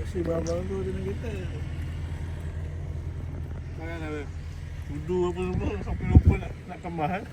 Si barang tu dengan kita. Jangan ada tudu apa semua sampai lupa nak kemas kan.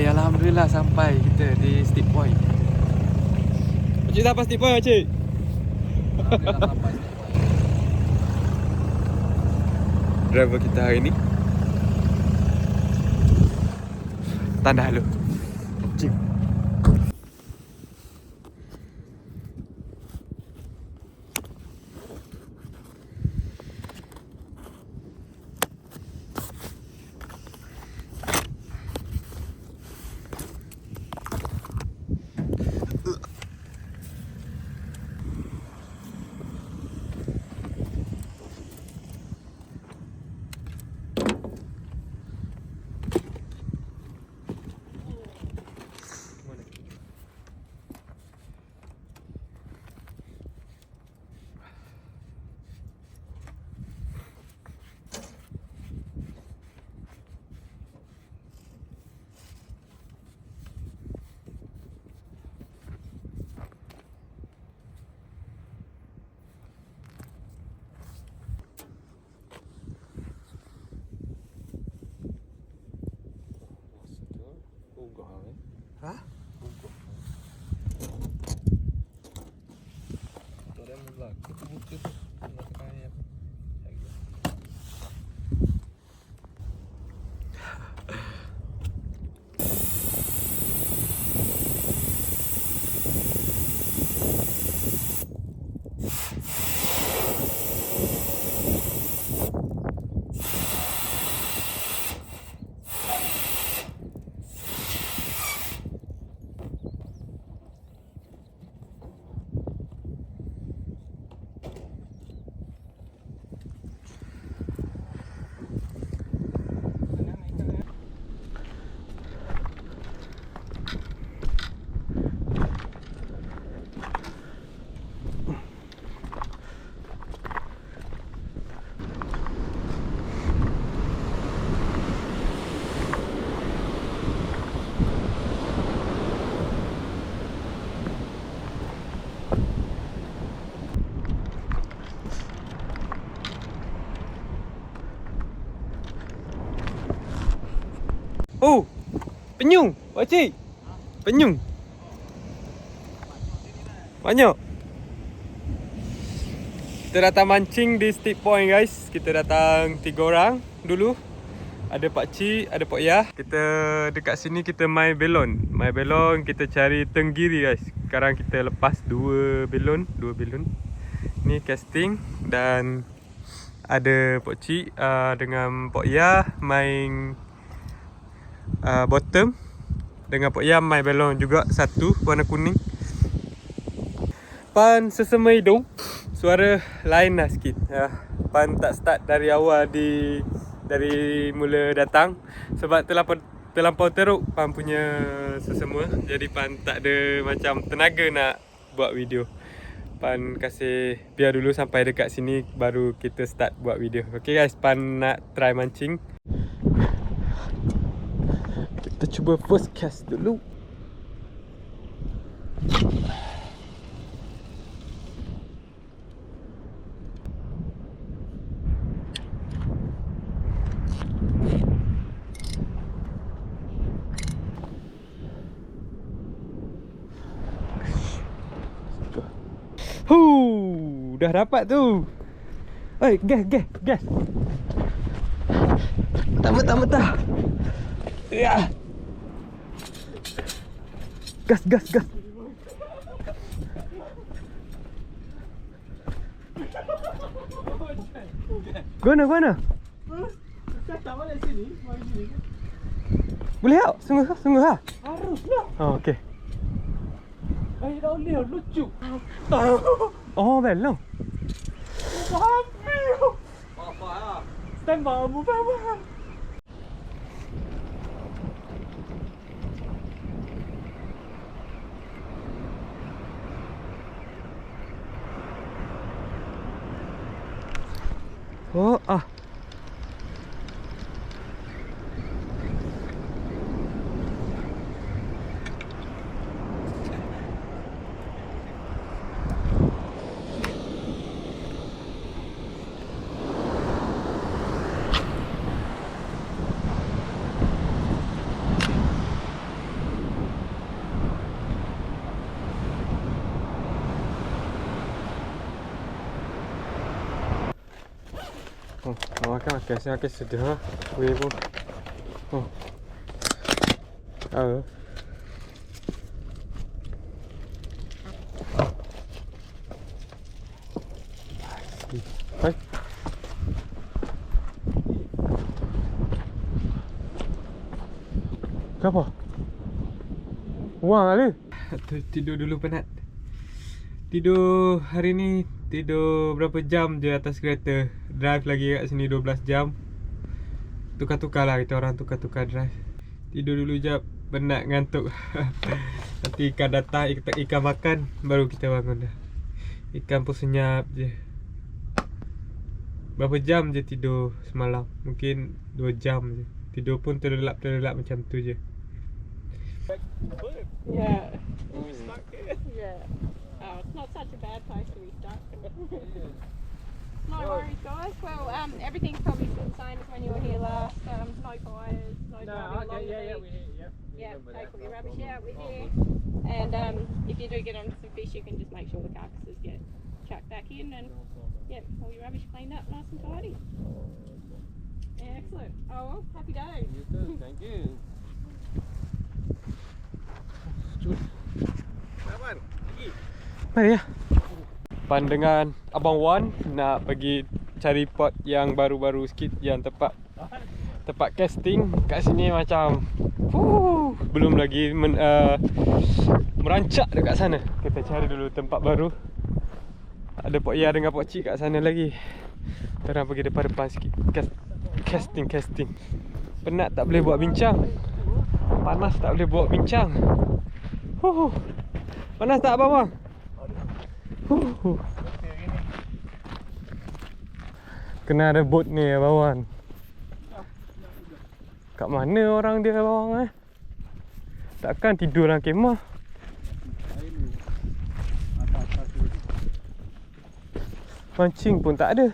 Alhamdulillah sampai kita di Steep Point. Pakcik dah Steep Point pakcik? Alhamdulillah sampai Steep Point. Driver kita hari ni tanda dulu. Cik. Hah? Tu dia mula. Kita buka tu. Nak kaya. Oh, penyung, pakcik. Penyung. Banyak. Kita datang mancing di Steep Point guys. Kita datang 3 orang dulu. Ada pakcik, ada Pok Yah. Kita dekat sini kita main belon. Main belon, kita cari tenggiri guys. Sekarang kita lepas 2 belon. Ni casting dan ada pakcik dengan Pok Yah main bottom. Dengan Pok Yam main belon juga satu warna kuning. Pan sesama hidung. Suara lain lah sikit. Pan tak start dari awal dari mula datang. Sebab terlampau teruk Pan punya sesama. Jadi Pan tak ada macam tenaga nak buat video. Pan kasih biar dulu sampai dekat sini baru kita start buat video. Okay guys, Pan nak try mancing. Kita cuba first cast dulu. Dah dapat tu. Oi, gas. Mentah. Ya. Gas, gas, gas. Guna, guna. Tak balik sini, mari sini. Boleh tak? Sungguh, sungguh lah. Haruslah. Oh, okey. Tak boleh, lucu. Oh, belum. Hampir. Apa lah? Stand by, apa. Oh, ah. Oh, makan saya makan sudah ha. Wei pun. Oh. Hai. Kenapa? Buang kali. Tidur dulu penat. Tidur hari ni tidur berapa jam je atas kereta. Drive lagi kat sini 12 jam. Tukar-tukar lah, kita orang tukar-tukar drive. Tidur dulu jap, penat ngantuk. Nanti ikan datang, ikan makan, baru kita bangun dah. Ikan pun senyap je. Berapa jam je tidur semalam? Mungkin 2 jam je. Tidur pun terlelap macam tu je. Yeah. Yeah. Oh, it's not such a bad place to be stuck. No worries, guys. Well, everything's probably still the same as when you were here last. No fires, no driving along the beach. Yeah, take all your rubbish out with you. And if you do get on some fish, you can just make sure the carcasses get chucked back in, and yeah, all your rubbish cleaned up nice and tidy. Excellent. Oh, well, happy days. You too, thank you. Mari ya. Pandangan Abang Wan nak pergi cari pot yang baru-baru sikit, yang tempat casting kat sini macam belum lagi merancak dekat sana. Kita cari dulu tempat baru. Ada Pok Ya dengan Pok Cik kat sana lagi. Terang pergi depan-depan sikit. Casting. Penat tak boleh buat bincang. Panas tak boleh buat bincang. Panas tak abang? Kena ada bot ni abang Wan. Kat mana orang dia abang Takkan tidur dalam kemah. Mancing pun tak ada.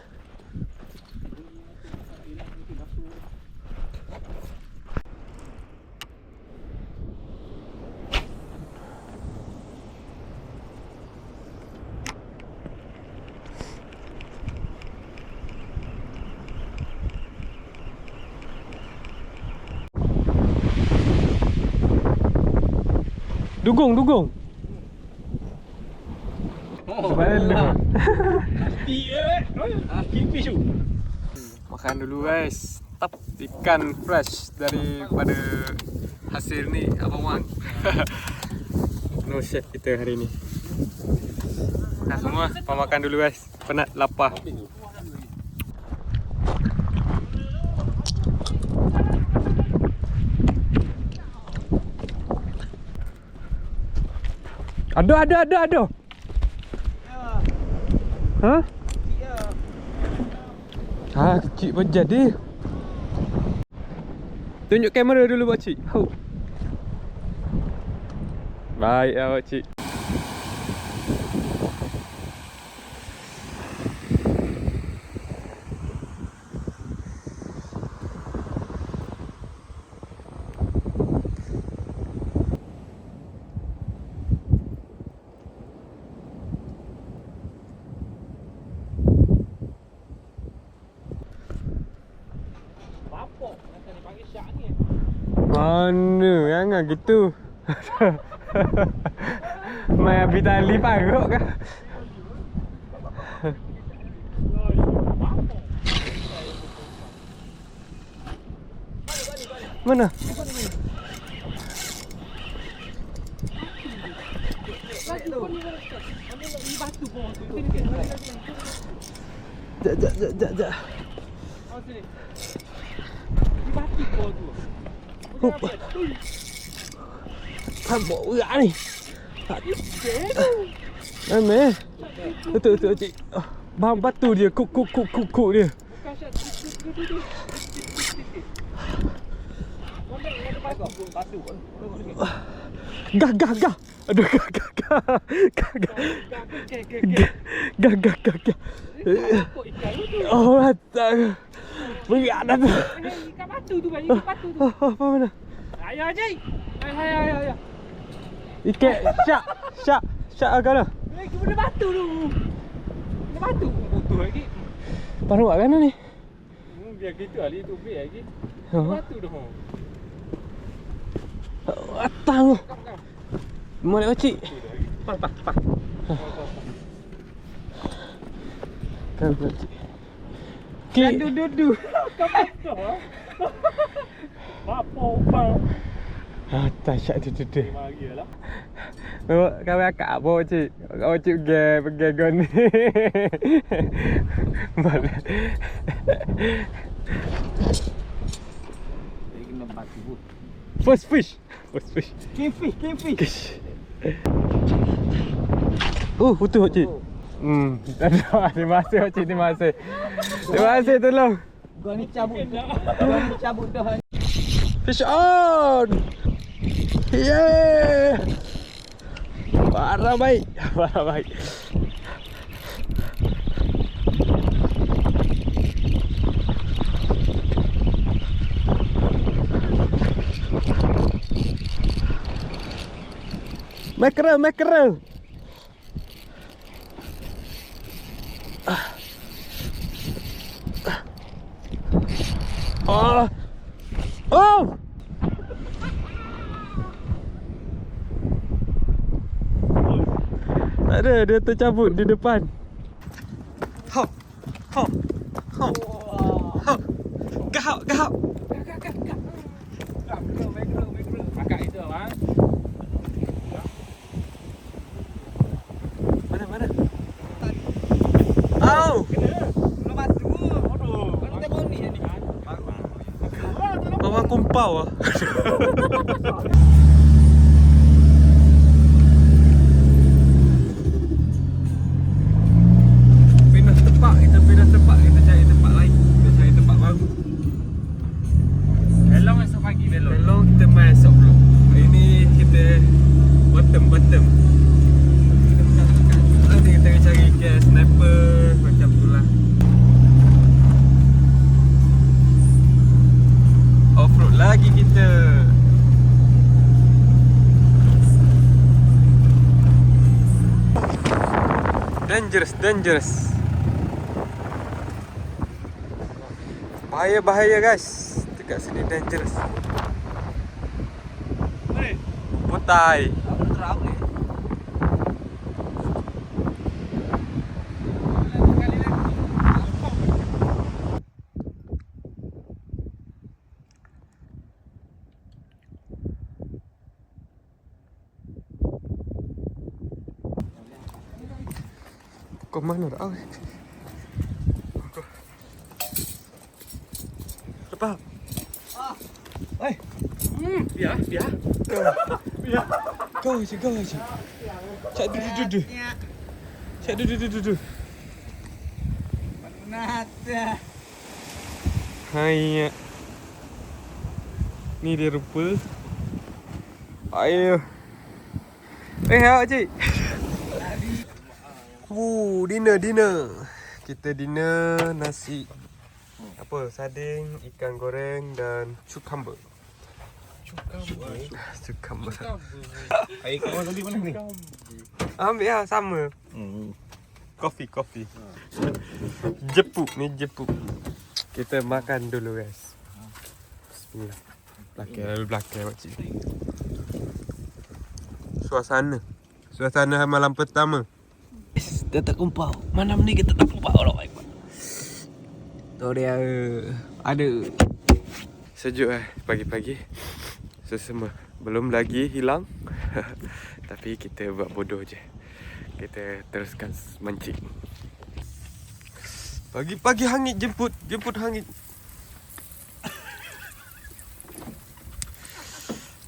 Dugong. Makan dulu guys. Tap ikan fresh daripada hasil ni Abang Wan. No chef kita hari ni. Dah semua, makan dulu guys. Penat, lapar. Ada. Ha? Kecil pun jadi. Tunjuk kamera dulu Pak Cik. Baik lah Pak Cik. Mana? Jangan gitu. Main habis tali paruk kah? Mana? Jap. Hup. Tambok urat ni. Ameh. Betul cik. Bahan batu dia kuk dia. Gah. Aduh gah. Oh, atak. Berat dah tu. Ikan batu tu, ikan batu tu. Apa mana? Ayah cik. Hai. Ikat syak agak dah. Benda batu tu. Benda batu. Butuh lagi. Paruk kat mana ni? Biar gitu ali tu biar lagi. Oh. Batu dah. Atang tu. Molek pakcik. Pak. Kan pakcik. Dudu. Kau pasal. Apa? Tak syak tu. Marilah. Kau akak apa pakcik? Kau pakcik pergi kau ni. Boleh. Kena batu bu. First fish. Kingfish. Betul pakcik. Terima kasih pakcik, terima kasih tolong. Gua ni cabut dah. Fish on. Yeah. Parah baik. Mackerel. Oh! Tak ada, dia tercabut di depan. Hop. Gahap. Akak itu bang. Mana? Au! Belum batu. Aduh. Baru tengok ni ni. Bawa kumpau ah. Kita cari tempat lain. Kita cari tempat baru. Belong esok pagi belong. Belong kita main esok dulu. Hari ni kita bottom. Nanti kita cari ikan sniper macam tu lah. Off-road lagi kita. Dangerous. Bahaya guys. Dekat sini dangerous. Putai. Terang ni. Kau mana dah? Lepas. Biar. Kau je. Cak dudu. Cak dudu. Nata. Hai. Ni dia rupa. Ayo. Awak cik. Dinner. Kita dinner nasi. Apa? Sarding, ikan goreng dan cucumber. Air kau tadi mana ni? Ambil lah sama. Kopi. Jepuk. Kita makan dulu guys. Bismillah. Belakang makcik. Suasana malam pertama. Kita tak kumpau. Malam ni kita tak kumpau lah. Tu dia ada sejuk pagi-pagi. Sesama belum lagi hilang. Tapi kita buat bodoh je. Kita teruskan mancing. Pagi-pagi hangit jemput hangit.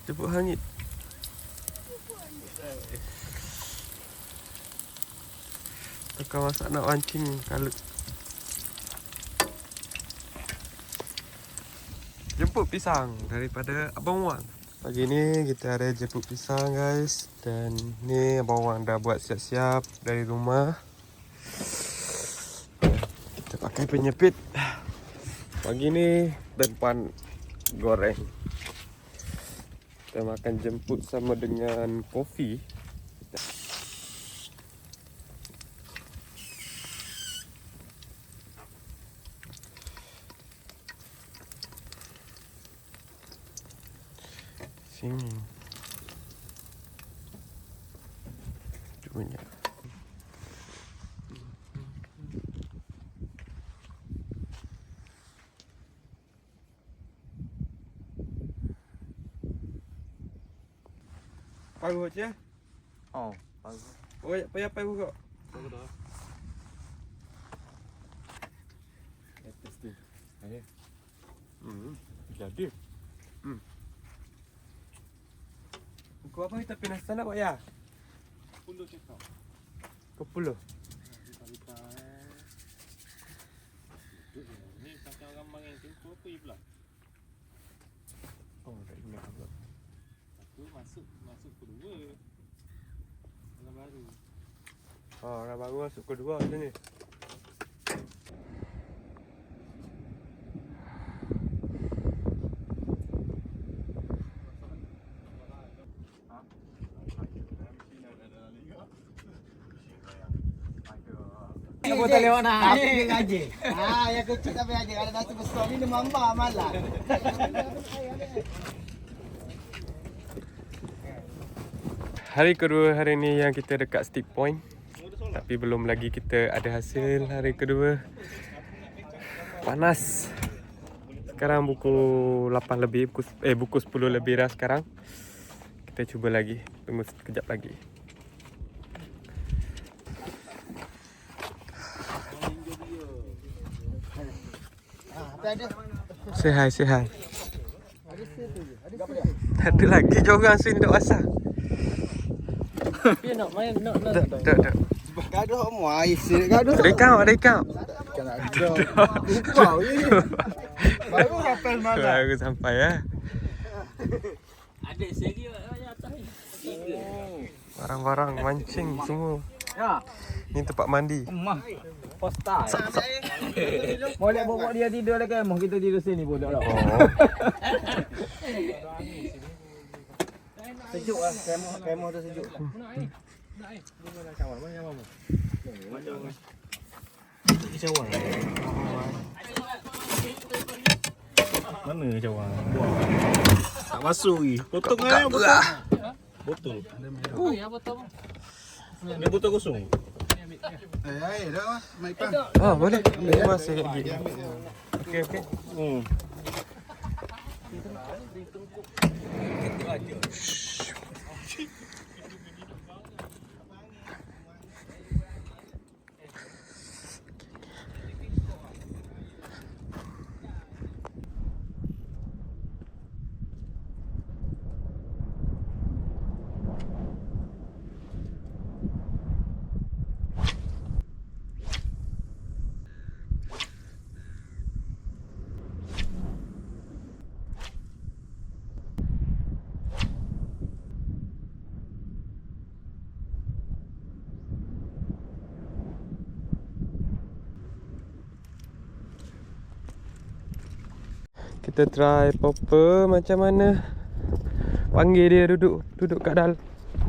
Jemput hangit. Tukar masak nak mancing kalau jemput pisang daripada Abang Wang. Pagi ni kita ada jemput pisang guys. Dan ni Abang Wang dah buat siap-siap dari rumah. Kita pakai penyepit. Pagi ni depan goreng. Kita makan jemput sama dengan kopi. Sini. Cumanya. Pagu je. Oh, bagus. Oh, payah pagu kau. Bagus dah. Testing. Ayo. Jadi. Kau apa kita penasaran nak buat ya? 10 cakap. Kau puluh. Ni kakak ramai yang tempoh apa je pula? Oh, tak ingat apa. Aku masuk kedua. Orang baru. Oh, orang baru masuk kedua macam ni. Apa tak lewat nak? Aku dia ngaji. Yang kecil tak payah ngaji. Kalau nasi besar ni dia mamba malah. Hari kedua hari ni yang kita dekat Stick Point. Tapi belum lagi kita ada hasil hari kedua. Panas. Sekarang pukul 8 lebih, pukul 10 lebih dah sekarang. Kita cuba lagi. Tunggu sekejap lagi. Say hi. Tak ada lagi jorang sini duk asal. Dia nak main, nak. Tak. Gaduh mu air sini gaduh. Ada kau. Kena ada. Upau je. Baru kapal malam. Baru sampai ya. Ada segi atas ni. Barang-barang mancing semua. Ya. Ni tempat mandi. Mah. Posta. Boleh bawa dia tidur lagi. Mau kita tidur sini bodoh lah. Sejuk lah. Kemah tu sejuk. Mana cawan? Tak masuk lagi. Potong aja botol. Botol. Oh, ya betul. Ni botol kosong. Air dah mas. Mai pang. Oh, boleh. Ini masih lagi. Okey. Kita try popper macam mana. Panggil dia duduk kat dalam.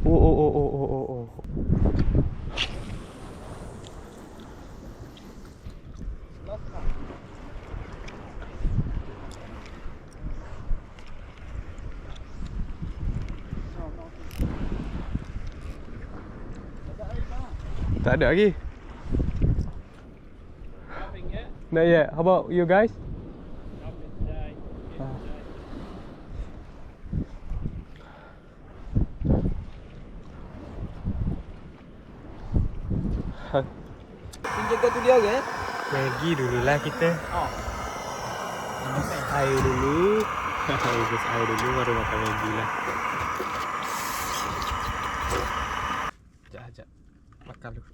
Oh. Tak ada lagi. Not yet. How about you guys? Jaga tu dia ke? Maggi dululah kita. Habis air dulu. Habis air dulu baru makan Maggi lah. Sekejap. Makan dulu.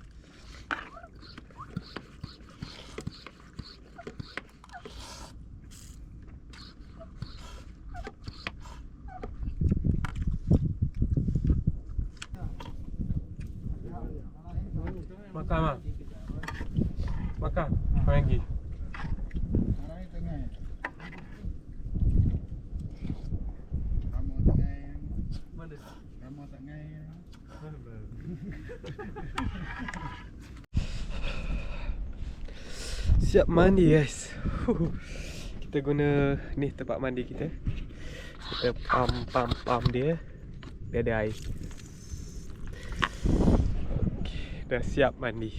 Makan mah. Makan Maggi. Siap mandi guys. Kita guna ni tempat mandi kita. Kita pump dia. Dia ada air. Okay, dah siap mandi.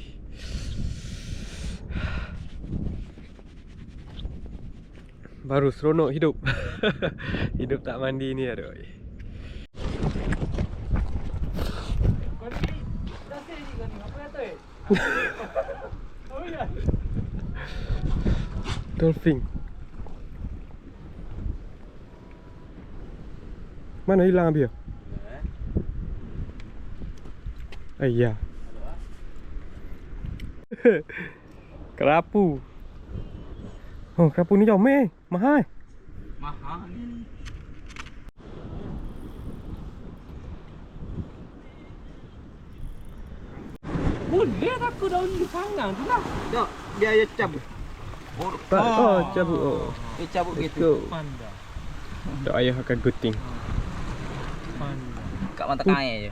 Baru seronok hidup. Hidup tak mandi ni aduh. Dolphin. Mana hilang dia? Ayah. Kerapu. Oh, kerapu ni comel. Mahal. Mahal. Boleh tak aku daun di tangan tu lah. Tak, dia cabut. Oh, cabut. Oh. Dia cabut Let's gitu. go. Panda. Tak ayah akan gunting. Panda. Kat mata kain je.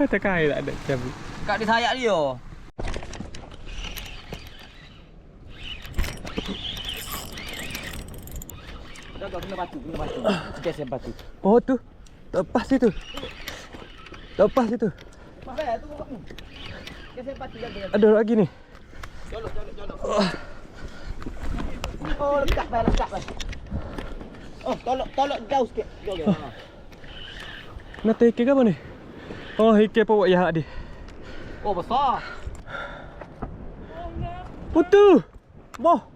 Tak air tak ada cabut. Kat dia sayak dia. Dah kena batu. Sikit batu. Oh tu. Lepas situ. Lepas situ. Mahal tu kamu. Sikit batu dah. Ada lagi ni. Jolok. Oh, lekat dah. Oh, tolak jauh sikit. Jauh. Nak take ke apa ni? Oh, hike pawak ya dia. Oh, besar. Putu. Boh.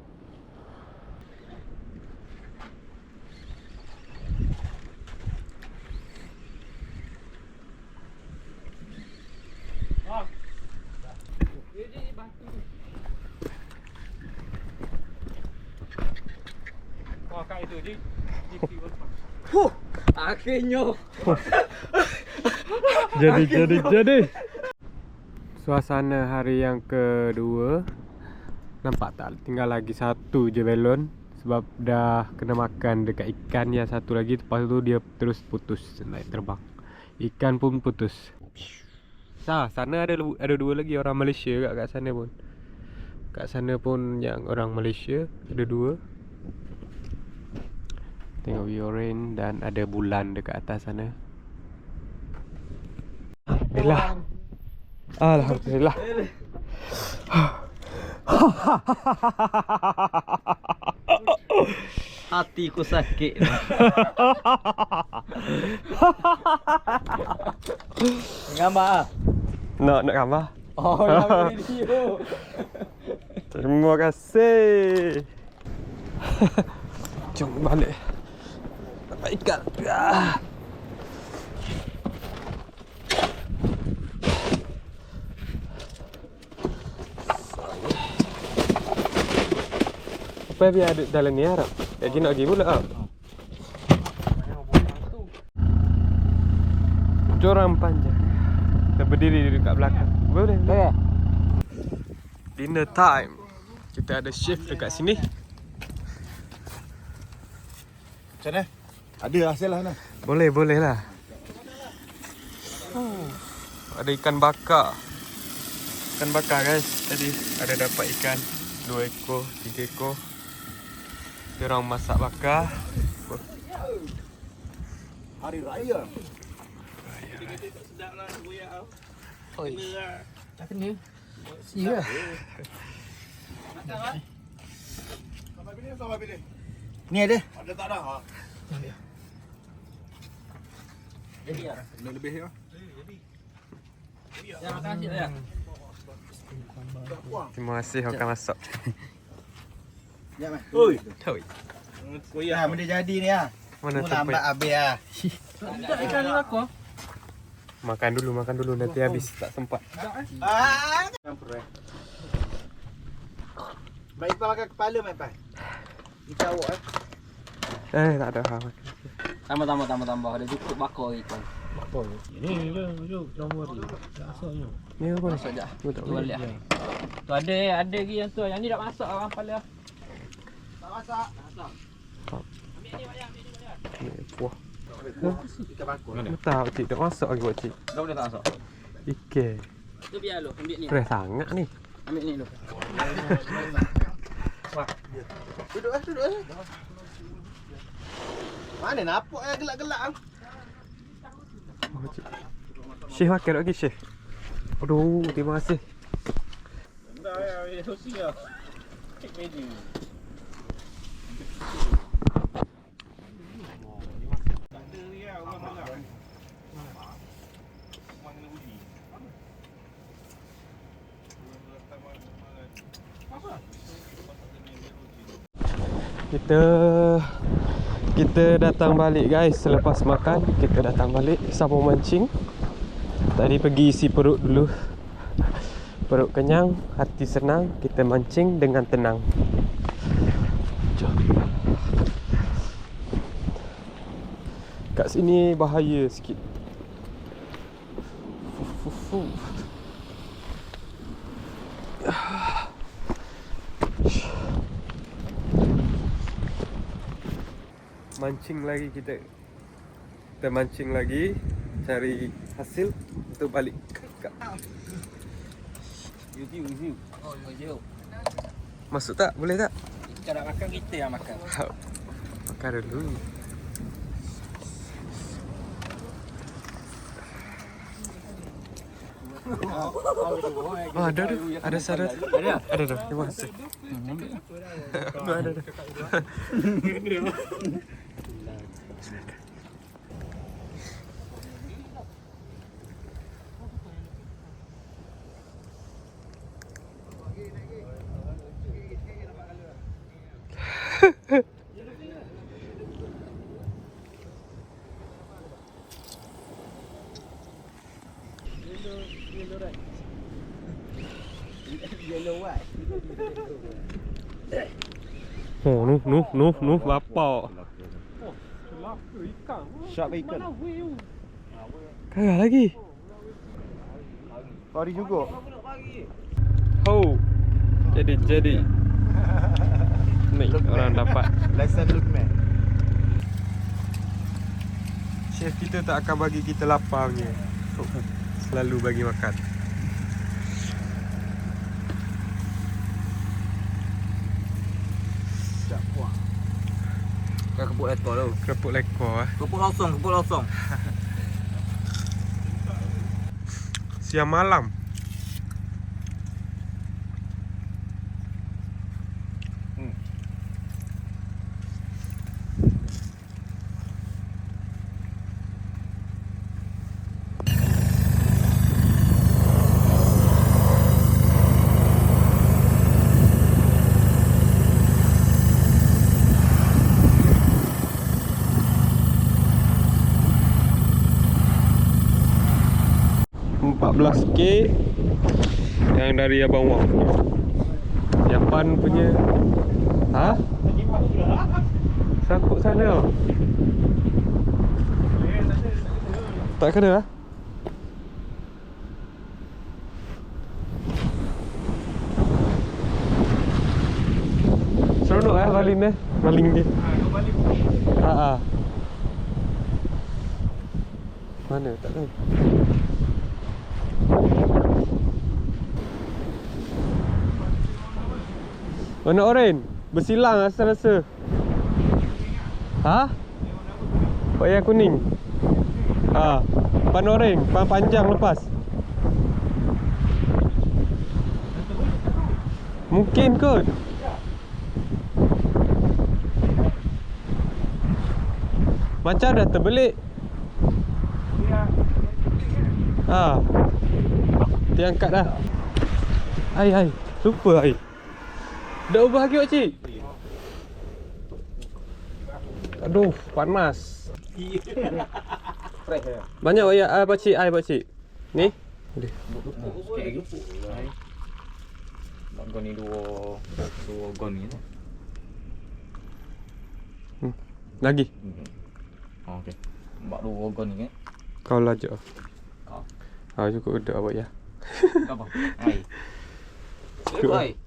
Wah, kat itu je. Akhirnya. Jadi. Suasana hari yang kedua. Nampak tak? Tinggal lagi satu je balon. Sebab dah kena makan dekat ikan yang satu lagi. Lepas tu dia terus putus naik terbang. Ikan pun putus. Sana ada dua lagi orang Malaysia kat sana pun. Kat sana pun yang orang Malaysia ada dua. Tengok view rain dan ada bulan dekat atas sana. Alhamdulillah. Hatiku sakit. Gambar. Nak gambar? Oh, gambar video. Terima kasih. Jom balik. Dapat ikan. Apa biar ada dalam ni harap? Lagi nak pergi pula ah. Joram panjang. Kita berdiri dekat belakang. Boleh. Dinner time. Kita ada chef dekat sini. Macam mana? Ada hasil lah nah. Boleh lah. Ada ikan bakar. Ikan bakar guys. Tadi ada dapat ikan 2 ekor, 3 ekor. Dia orang masak bakar. Hari raya. Tak kena. Sia. Sampai bila? Ni ada. Ada tak ada? Ha. Jadi ya. Lebih ya. Ya, makasih ya. Terima kasih akan masuk. Ya, Mas. Oi. Oi. Koyak. Ya, benda jadi ni ah. Mana Mu lambat tempat? habis ah. Tak ikan ni aku. Makan dulu nanti habis tak sempat. Ah. Mai Ipan makan kepala Mai Ipan. Kita awak Tak ada hal. Tambah. Ada cukup bakar ikan. Ni je nombor dia. Tak asal je. Ni apa? Masuk je. Aku tak Tu boleh. balik. Tu ada lagi yang tu. Yang ni dah masak orang kepala. tak masak. Ni puah. Ikan bakar. Tak, cik tak masuk lagi buat cik. Dah boleh tak masak? Ikan. Tu biar lu. Ambil ni. Fresh sangat ni. Ambil ni lu. Duduk. Mana nampak yang gelak-gelak ah? Oh, cik. Syekh makan lagi Syekh. Aduh, terima kasih. Dah ya, sosi ya. Cek meja. Kita datang balik guys. Selepas makan kita datang balik sama mancing. Tadi pergi isi perut dulu. Perut kenyang, hati senang, kita mancing dengan tenang. Jom. Kat sini bahaya sikit. Mancing lagi kita. Kita mancing lagi, cari hasil untuk balik. YouTube. Oh, YouTube. Masuk tak? Boleh tak? Kita nak makan, kita yang makan. Makan dulu. Oh, ada sadar. Ada. Terima kasih. Ada. Yellow white. Oh, nu bapak. Shark bacon. Kagak lagi. Pari juga. Oh. Jadi. Ni orang dapat. Lesson look man. Chef kita tak akan bagi kita lapar punya. Selalu bagi makan. Kau kepuk lekor tu. Kerupuk lekor Kepuk losong. Siang malam. $14K yang dari Abang Wang. Japan punya. Ha? Sangkut sana. Tak kena lah. Seronok baling dia. Baling dia. Ha. Mana tak tahu. Warna oren. Bersilang rasa-rasa. Ha? Yang kuning. Ha. Pan oren. Pan panjang lepas. Mungkin kot. Macam dah terbelik. Ha. Dia angkat dah. Ai. Super ai. Dah ubah lagi pakcik. Aduh, panas. Banyak air pakcik, Ni. Ni. Gon ni dua gon ni tu. Lagi. Oh, okey. Mbak dua gon ni kan. Kau lajak. Kau. Cukup udah awak ya. Apa? Ai.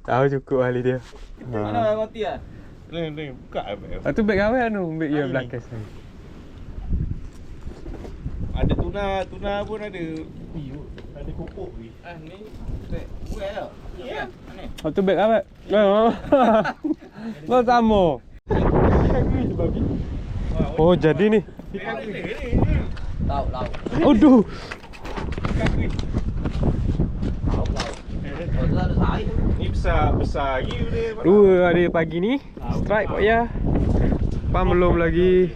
Tahu cukup ahli dia. Mana roti ah? Ni, buka apa? Ah tu beg awak anu, beg dia belakang saya. Ada tuna pun ada. Ada kopok ni. Ni beg well tau. Ya. Ni. Ah tu beg awak. Kau sama. Oh jadi ni. Lauk. Aduh. Oh tu ada sai. Ni besar lagi dia. Dua hari pagi ni. Strike kok ya. Pam belum lagi.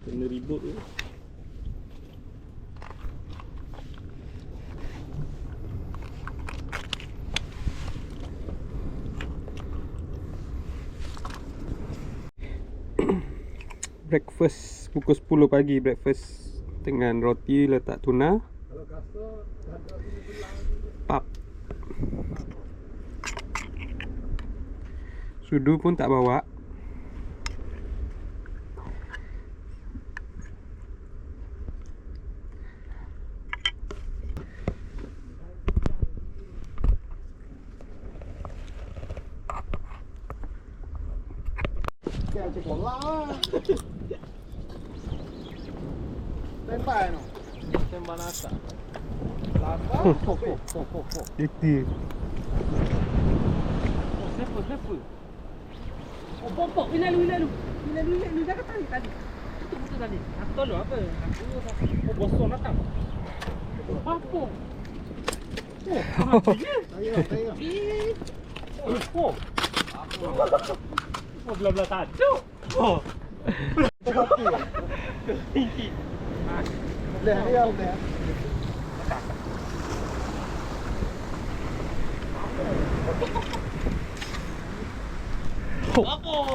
Kena ribut tu. Breakfast pukul 10 pagi, breakfast dengan roti letak tuna. Pap. Sudu pun tak bawa. Tembak no. Tembak nasa. Itu. Siapa? Oh, pok. Lalu. Jangan tarik tadi. Betul tadi. Aku tahu apa? Oh, bosong datang. Apa? Oh. Oh, belah-belah tajuk. Oh.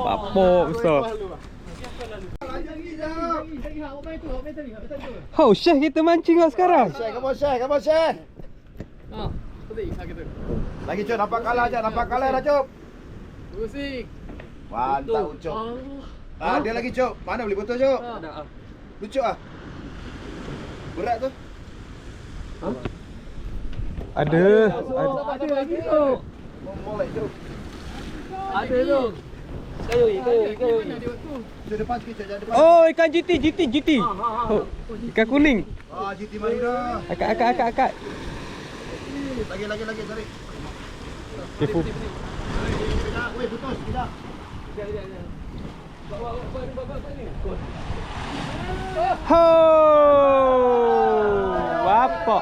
Apa besar. Oh, Syekh kita mancing lah sekarang. Come on, Syekh. Lagi Cuk, nampak kalah dah Cuk. Musik. Mantap Cuk. Dia lagi Cuk. Mana boleh betul Cuk? Lucu ah. Berat tu. Ada lagi tu. Molek Cuk. Ada tu. Kayu. Cuk depan sikit Cuk, jangan depan. Oh, ikan GT. Oh, ikan kuning. GT mari dah. Akak. Lagi tarik. Tipu. Weh, putus sekejap. Ho! Apa?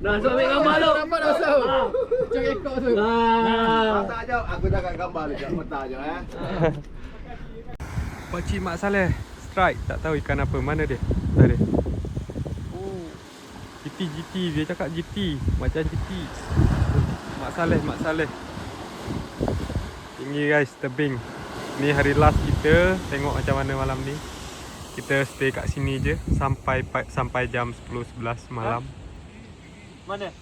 Dah sampai gambar tu. Nampak dah sah. Cek ekor tu. Letak je. Aku dah kat gambar tu Cuk. Letak je Pakcik Mak Saleh strike. Tak tahu ikan apa. Mana dia? Tak ada. Oh. GT. Dia cakap GT. Macam GT. Mak Saleh. Tinggi guys, tebing. Ni hari last kita. Tengok macam mana malam ni. Kita stay kat sini je sampai jam 10-11 malam. Mana?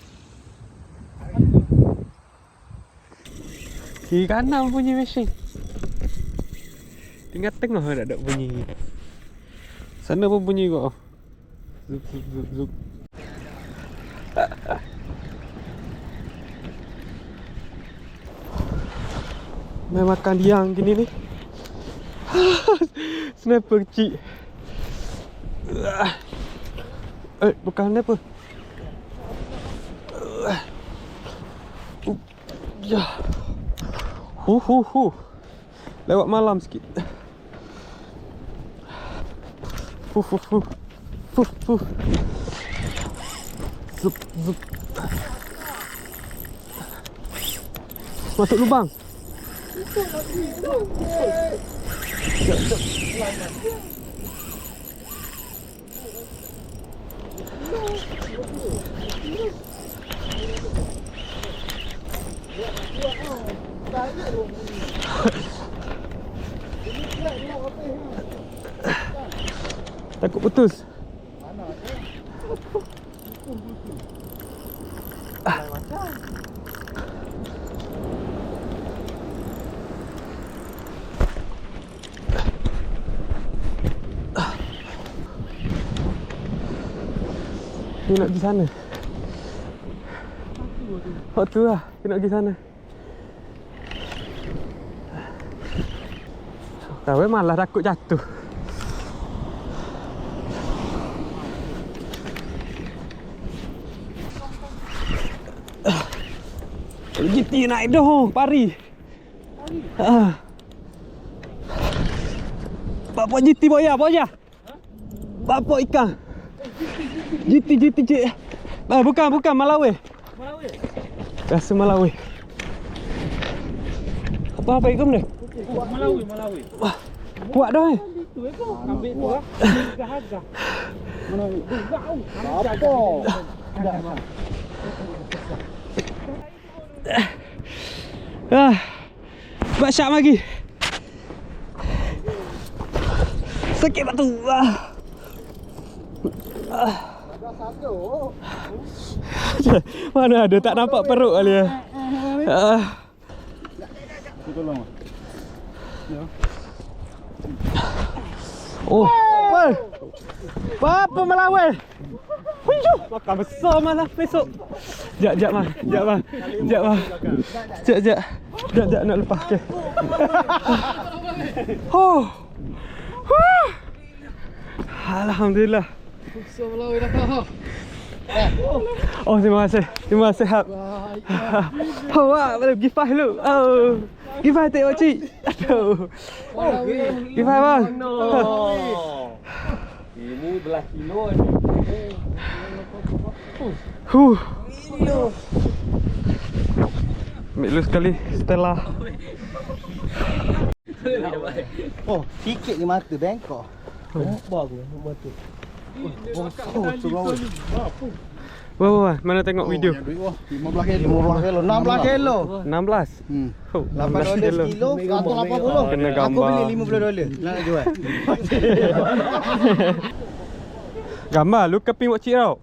Kiri kanan bunyi mesin. Tinggal tengah tak ada bunyi. Sana pun bunyi kok. Zuk. Main makan liang gini ni. Sniper kecil. Bukan apa. Ya. Lewat malam sikit. Zup. Masuk lubang. Takut putus. Dia nak pergi sana. Waktu lah, dia nak pergi sana. Kau malah takut jatuh. GT naik dah, pari. Bapak GT boya. Bapak ikan. GT. Bukan Malawi. Rasa Malawi. Apa ikam ni? Malawi. Wah, kuat dah Itu ambil tu lah. Harga. Malawi. Buat syak lagi. Sakit batu. Mana ada, tak nampak perut kali ya. Tolong. Oh, apa Melawai? Makan besar malah besok. Sekejap nak lepas ke. Alhamdulillah. Oh, terima kasih Hab. Boleh give five dulu. Give five tengok cik. Aduh. Give five bang. Ini belah kilo ni. Ambil dulu sekali Stella. Oh, sikit ni mata bengkok. Bagus mata. Wah, mana tengok video? 15 kilo. 16 kilo. 16. $8 sekilo, $180. Kena Aku gambar. beli $50. Nak jual. Gambar lu keping buat cik tau.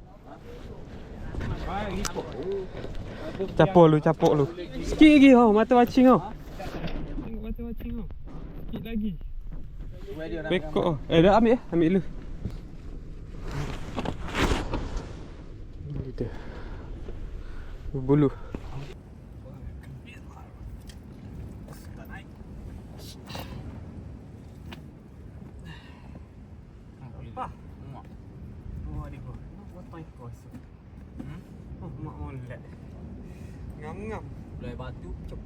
Capuk lu. Sikit lagi tau, mata wacing tau. Tengok mata wacing tau. Sikit lagi. Bekok. Dah ambil lu. Dia. Bulu. Mak molek. Ngam-ngam. Mulai batu cep.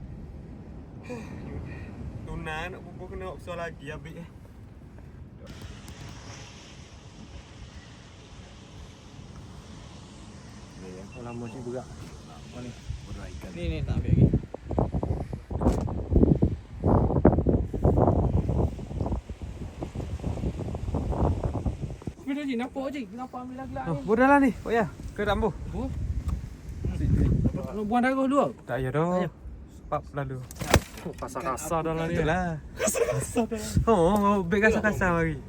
Tuna nak bubuh kena opsol lagi habis Lama sini berak. Ni. Ni tak ambil lagi. je. Nampak je. Nampak ambil gelak Oh, ni. bodoh lah ni. Oh ya. Ke tak ambuh? Nak buang darah dulu. Tak ya dah. Sebab lalu. Kasar-kasar dah lah ni. Itulah. Oh, beg kasar-kasar mari.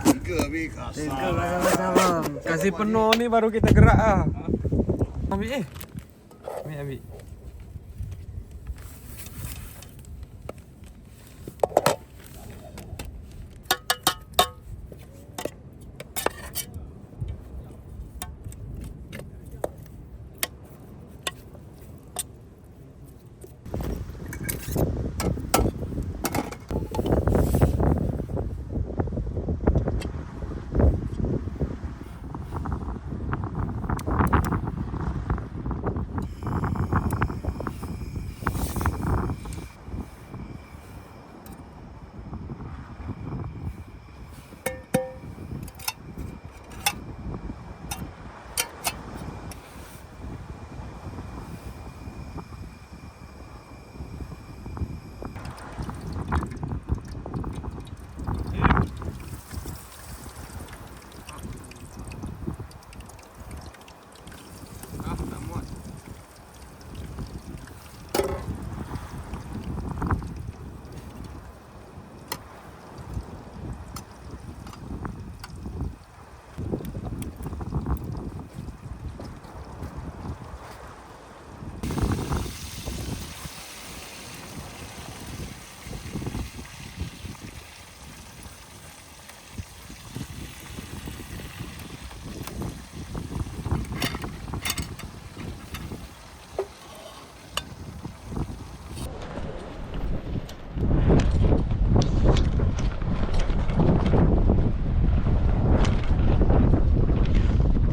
Tiga habis kasar. Kasih penuh ni baru kita gerak ah. Ambil Ambil.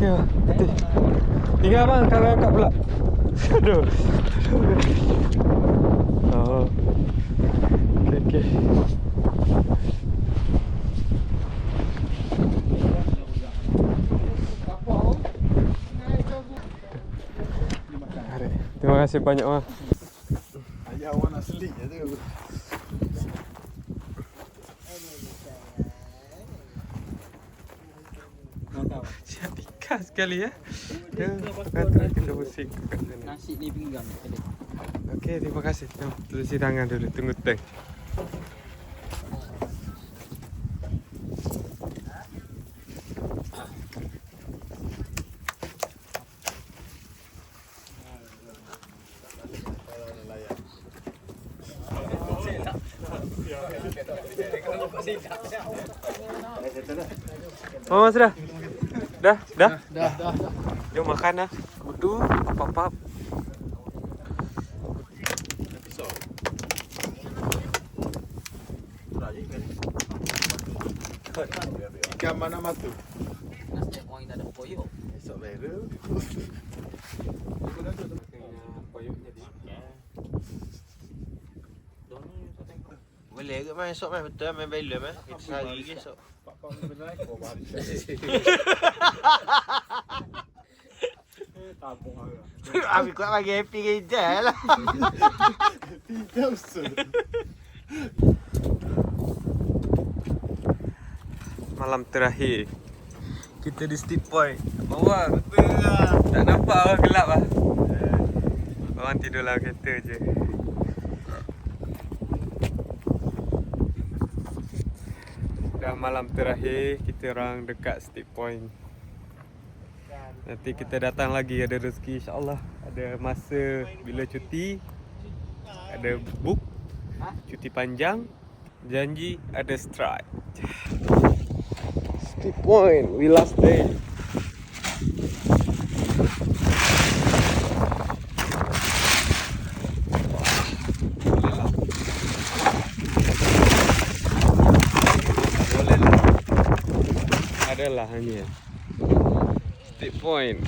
Ya, betul. Tinggal bang, kalau angkat pula. Aduh. Oh. Okey. Terima kasih banyak bang. Ayah awak nak selit je tu. Jadi khas sekali ya. Kata kita bersih kat sana. Nasi ni pinggang. Okey, terima kasih. Cuci tangan dulu, tunggu tank. Oh, mas dah? Dah? Dah. Jom makan dah. Kudu, pap-pap. Ikan mana matu? Nasi orang tak ada koyok. Esok beru. Boleh ke main esok main betul main bela main. Kita sehari ke esok. Abi kuat bagi happy ke Ijal lah. Tidak usah. Malam terakhir kita di Steep Point. Bawah tak nampak lah, gelap lah. Orang tidur dalam kereta je. Dah malam terakhir, kita orang dekat Steep Point. Nanti kita datang lagi, ada rezeki insyaAllah. Ada masa bila cuti, ada book, cuti panjang, janji ada strike. Steep Point, we last day. Adalah hanya Steep Point.